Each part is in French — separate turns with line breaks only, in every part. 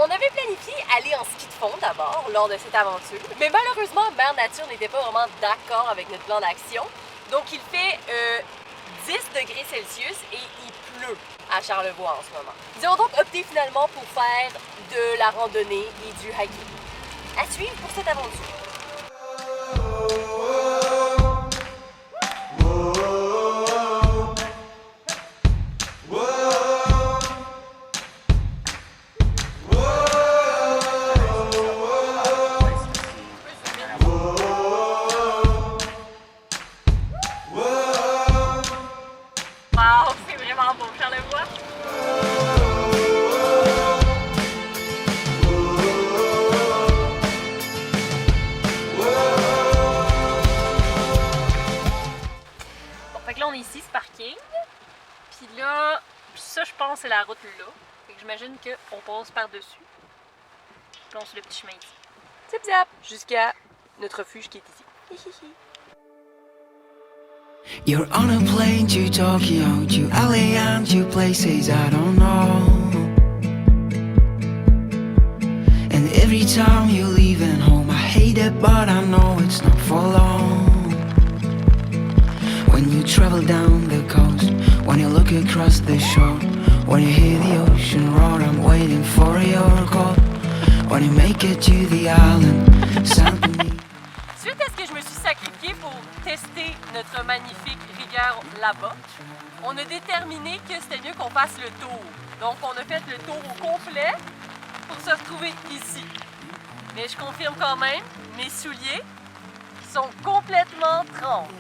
On avait planifié aller en ski de fond d'abord lors de cette aventure, mais malheureusement, Mère Nature n'était pas vraiment d'accord avec notre plan d'action. Donc il fait 10 degrés Celsius et il pleut à Charlevoix en ce moment. Nous avons donc opté finalement pour faire de la randonnée et du hiking. À suivre pour cette aventure.
Wow, c'est vraiment beau, Charlevoix. Bon, fait que là, on est ici, ce parking. Puis là, ça, je pense, c'est la route là. Fait que j'imagine qu'on passe par-dessus. Puis on suit le petit chemin ici.
Zip zap! Jusqu'à notre refuge qui est ici.
You're on a plane to Tokyo, to LA and to places I don't know. And every time you're leaving home, I hate it, but I know it's not for long. When you travel down the coast, when you look across the shore, when you hear the ocean roar, I'm waiting for your call. When you make it to the island, Saint-Denis.
Suite à ce que je me suis sacrifiée pour tester notre magnifique rivière là-bas, on a déterminé que c'était mieux qu'on fasse le tour. Donc on a fait le tour au complet pour se retrouver ici. Mais je confirme quand même, mes souliers sont complètement trempés.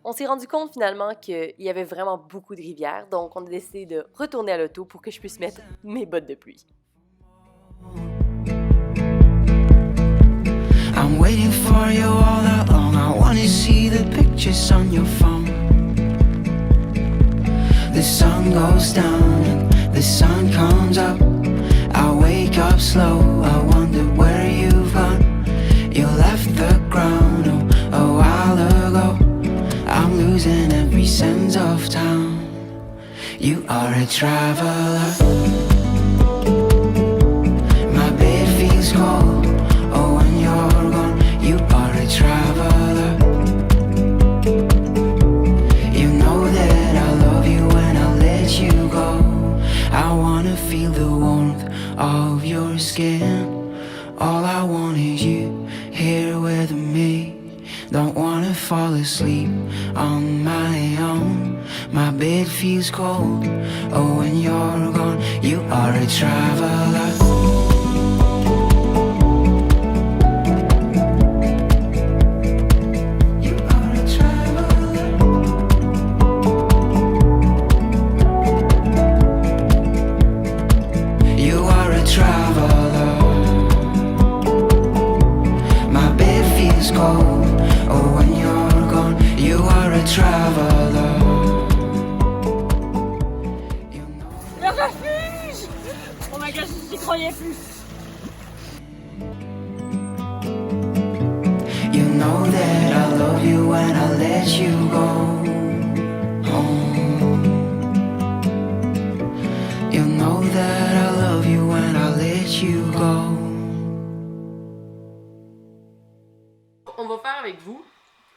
On s'est rendu compte finalement qu'il y avait vraiment beaucoup de rivières, donc on a décidé de retourner à l'auto pour que je puisse mettre mes bottes de pluie.
I'm waiting for you all along. I wanna see the pictures on your phone. The sun goes down and the sun comes up. I wake up slow. I wonder where you've gone. You left the ground a while ago. I'm losing every sense of town. You are a traveler. My bed feels cold. Oh, when you're gone, you are a traveler. You know that I love you when I let you go. I wanna feel the warmth of your skin. All I want is you here with me. Don't wanna fall asleep on my own. My bed feels cold. Oh, when you're gone, you are a traveler.
Le refuge! Oh my god, j'y croyais plus.
You know that I love you when I let you go home. You know that I love you when I let you go.
On va faire avec vous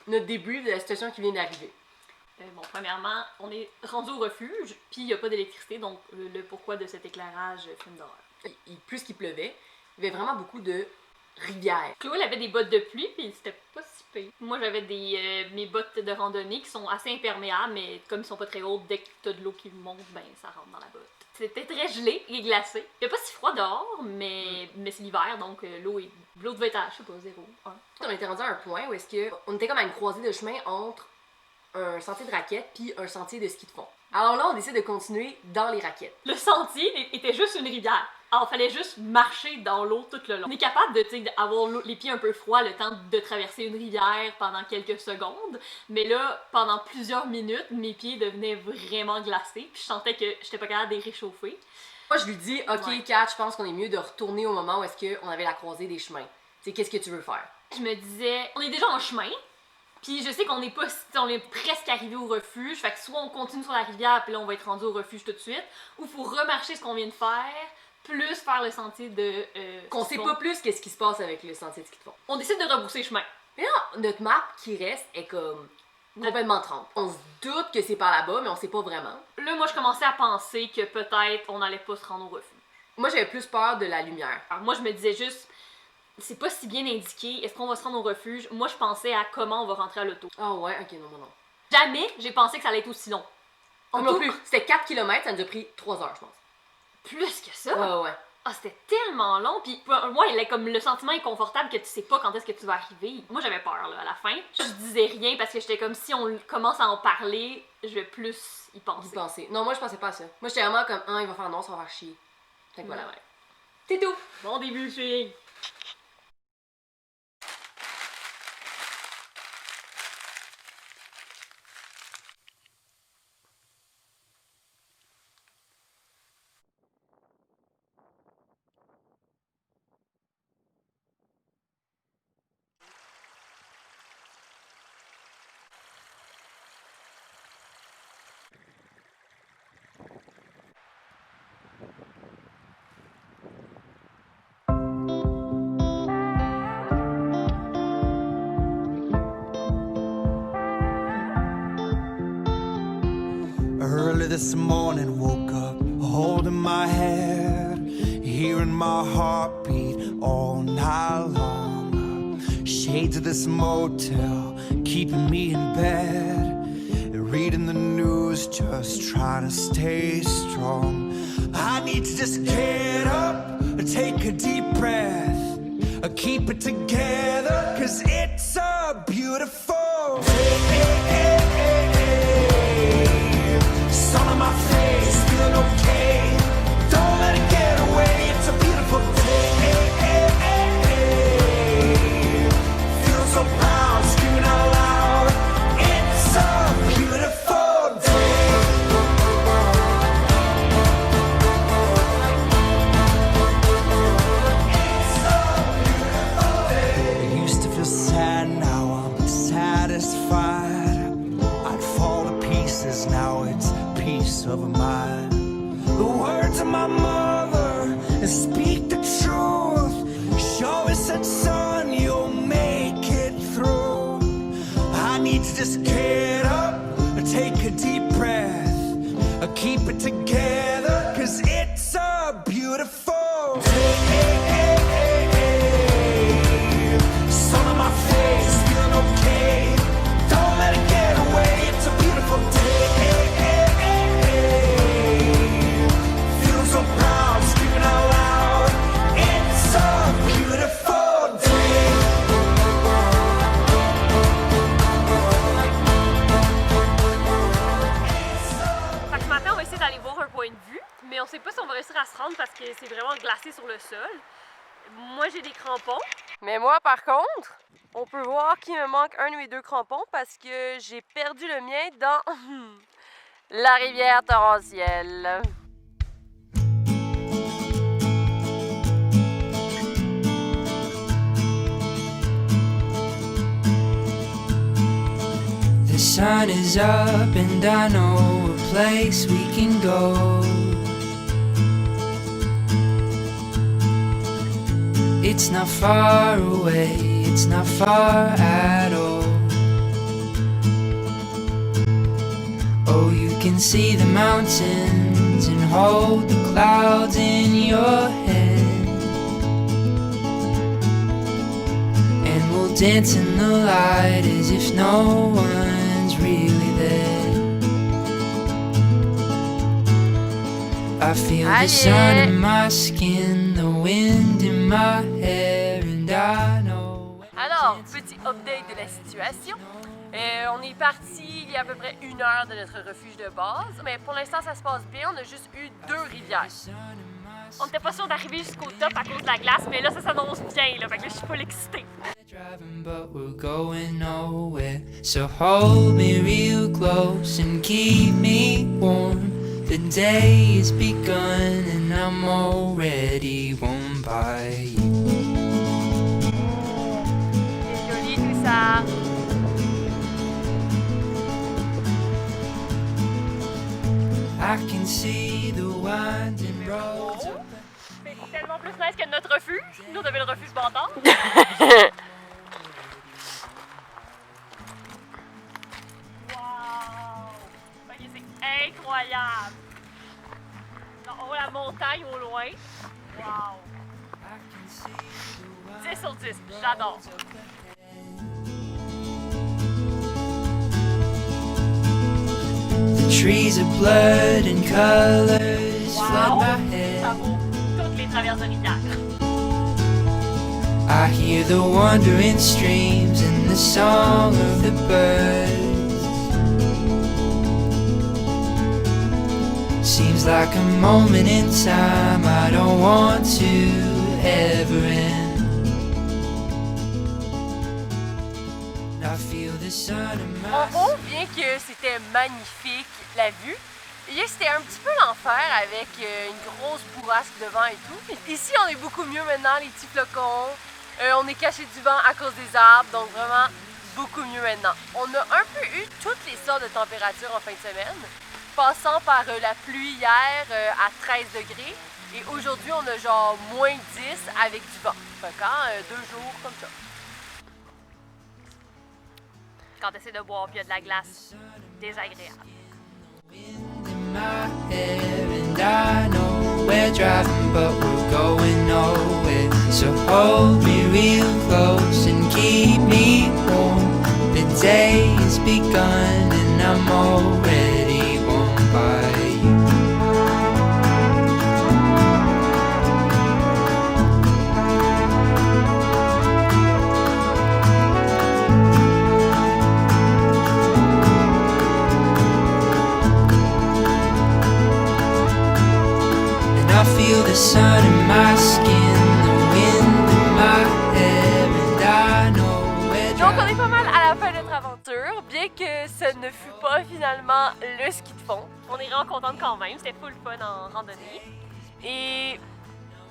notre début de la situation qui vient d'arriver.
Bon, premièrement, on est rendu au refuge, puis il n'y a pas d'électricité, donc le pourquoi de cet éclairage film d'horreur.
Plus qu'il pleuvait, il y avait vraiment beaucoup de rivières.
Chloé, elle avait des bottes de pluie, puis c'était pas si pire. Moi, j'avais mes bottes de randonnée qui sont assez imperméables, mais comme ils sont pas très hautes, dès que t'as de l'eau qui monte, ben ça rentre dans la botte. C'était très gelé et glacé. Il n'y a pas si froid dehors, mais c'est l'hiver, donc l'eau devait être à, je sais pas, 0, 1.
On était rendu à un point où est-ce que on était comme à une croisée de chemin entre un sentier de raquettes puis un sentier de ski de fond. Alors là, on décide de continuer dans les raquettes.
Le sentier était juste une rivière. Alors, il fallait juste marcher dans l'eau tout le long. On est capable d'avoir les pieds un peu froids, le temps de traverser une rivière pendant quelques secondes. Mais là, pendant plusieurs minutes, mes pieds devenaient vraiment glacés. Puis je sentais que j'étais pas capable de les réchauffer.
Moi, je lui dis, OK,
Ouais.
Kat, je pense qu'on est mieux de retourner au moment où est-ce qu'on avait la croisée des chemins. Tu sais, qu'est-ce que tu veux faire?
Je me disais, on est déjà en chemin. Puis je sais qu'on est presque arrivé au refuge. Fait que soit on continue sur la rivière, puis là on va être rendu au refuge tout de suite, ou faut remarcher ce qu'on vient de faire, plus faire le sentier de...
Qu'on sait pas plus qu'est-ce qui se passe avec le sentier de ski de fond.
On décide de rebrousser chemin.
Mais là, notre map qui reste est comme complètement trempe. On se doute que c'est par là-bas, mais on sait pas vraiment.
Là, moi, je commençais à penser que peut-être on allait pas se rendre au refuge.
Moi, j'avais plus peur de la lumière.
Alors moi, je me disais juste, c'est pas si bien indiqué, est-ce qu'on va se rendre au refuge? Moi, je pensais à comment on va rentrer à l'auto.
Ah ouais, ok, non, non, non.
Jamais j'ai pensé que ça allait être aussi long.
Moi non plus. C'était 4 km, ça nous a pris 3 heures, je pense.
Plus que ça?
Ouais, ouais.
Ah, c'était tellement long, puis moi, il est comme le sentiment inconfortable que tu sais pas quand est-ce que tu vas arriver. Moi, j'avais peur, là, à la fin. Je disais rien parce que j'étais comme, si on commence à en parler, je vais plus y penser.
Non, moi, je pensais pas à ça. Moi, j'étais vraiment comme, il va faire non, ça va faire chier. Fait que voilà.
Ouais.
C'est tout.
Bon début, fille.
Early this morning, woke up holding my head, hearing my heartbeat all night long. Shades of this motel keeping me in bed, reading the news, just trying to stay strong. I need to just get up, take a deep breath, keep it together, 'cause it's a beautiful day. Sun on my face, feeling okay. Don't let it get away. It's a beautiful day. Feeling so proud, screaming out loud. It's a beautiful day. It's a beautiful day. I used to feel sad, now I'm satisfied. I'd fall to pieces, now it's peace of mind. The words of my mother speak the truth. Show us that, son, you'll make it through. I need to just get up, take a deep breath, keep it together, 'cause it's a beautiful day. Sun on my face, feeling okay. Don't let it get away. It's a beautiful day. Feeling so proud, screaming out loud. It's a beautiful day.
Fait que ce matin, on va essayer d'aller voir un point de vue, mais on sait pas si on va réussir à se rendre parce que c'est vraiment glacé sur le sol. Moi, j'ai des crampons. Mais moi, par contre, on peut voir qu'il me manque un de mes 2 crampons parce que j'ai perdu le mien dans la rivière torrentielle.
The sun is up and I know a place we can go. It's not far away, it's not far at all. Oh, you can see the mountains and hold the clouds in your head. And we'll dance in the light as if no one's really there. I feel the sun in my skin, the wind in my hair, and I know.
Alors, petit update de la situation. On est parti il y a à peu près 1 heure de notre refuge de base, mais pour l'instant ça se passe bien, on a juste eu 2 rivières.
On n'était pas sûr d'arriver jusqu'au top à cause de la glace, mais là, ça s'annonce bien, là, fait que là, je suis pas excitée.
Driving, but we're going nowhere. So hold me real close and keep me warm. The day has begun and I'm already warmed by you.
C'est joli tout ça.
I can see the winding roads.
Tellement plus nice que notre refuge. Nous, on avait le refuge bâtard. Wow! Ok, c'est incroyable! Non, on voit la montagne au loin. Wow! 10 sur 10, j'adore!
The trees are blurred and colors flood
Wow!
my head.
Ça vaut toutes les traverses de rivière.
I hear the wandering streams and the song of the birds. Seems like a moment in time I don't want to ever end. I feel the sun in my
En haut, bien que c'était magnifique, la vue, c'était un petit peu l'enfer avec une grosse bourrasque de vent et tout. Ici, on est beaucoup mieux maintenant, les petits flocons. On est caché du vent à cause des arbres, donc vraiment beaucoup mieux maintenant. On a un peu eu toutes les sortes de températures en fin de semaine, passant par la pluie hier à 13 degrés et aujourd'hui on a genre moins 10 avec du vent. Fait que 2 jours comme ça.
Quand tu essaies de boire puis il y a de la glace, désagréable.
in my hair, and I know we're driving but we're going nowhere. So hold me real close and keep me warm. The day has begun and I'm already warmed by you. I feel the sun in my skin, the wind in my hair, and I know we're
Donc on
driving.
est pas mal à la fin de notre aventure, bien que ce ne fut pas finalement le ski de fond.
On est vraiment contente quand même, c'était full fun en randonnée.
Et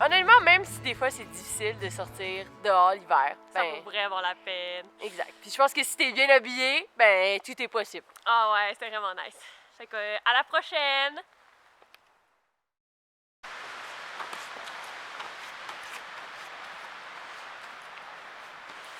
honnêtement, même si des fois c'est difficile de sortir dehors l'hiver,
Ça
ben,
vaut vraiment la peine.
exact. Puis je pense que si t'es bien habillé, ben tout est possible.
Ah ouais, c'était vraiment nice. Fait que à la prochaine!